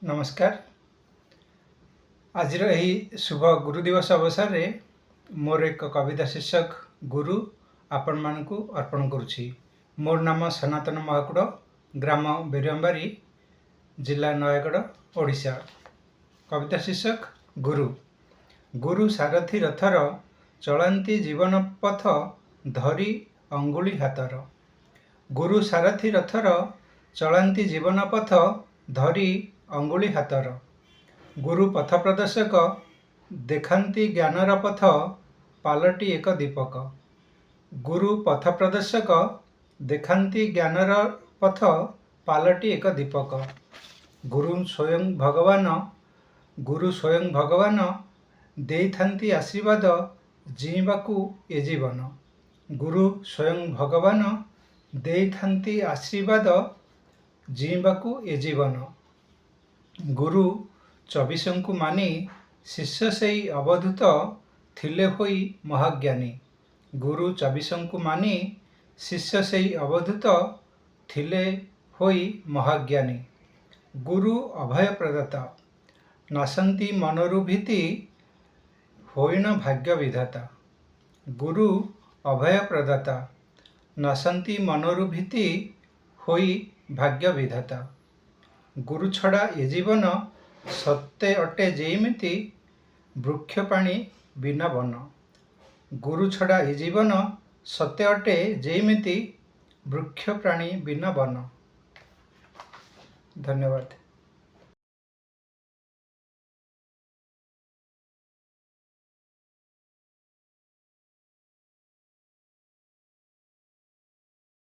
नमस्कार। आज शुभ गुरु दिवस अवसर में मोर एक कविता शीर्षक गुरु आपण मानकु अर्पण करुछि। मोर नाम सनातन महाकुड़, ग्राम बेरियम्बारी, जिला नयगढ़, ओडिशा। कविता शीर्षक गुरु। गुरु सारथी रथर, चलती जीवन पथ धरी अंगुली हातर। गुरु सारथी रथर, चलती जीवन पथ धरी अंगुली हातर। गुरु पथ प्रदर्शक, देखाती ज्ञानर पथ पालटी एक दीपक। गुरु पथ प्रदर्शक, देखाती ज्ञानर पथ पालटी एक दीपक। गुरु स्वयं भगवान देइथांती आशीर्वाद जीवाकू ए जीवन। गुरु स्वयं भगवान देइथांती आशीर्वाद जीवाकू ए जीवन। गुरु 24 को मानी शिष्य सेई अवधूत थिले होई महाज्ञानी। गुरु 24 को मानी शिष्य सेई अवधूत थिले होई महाज्ञानी। गुरु अभय प्रदाता, नासंती मनरु भीति होइन भाग्य विधाता। गुरु अभय प्रदाता, नासंती मनरु भीति होई भाग्य विधाता। गुरु छड़ा ए जीवन सत्य अटे जेमिति वृक्ष पाणी बिना वन। गुरु छड़ा ए जीवन सत्य अटे जेमिति वृक्ष प्राणी बिना वन। धन्यवाद।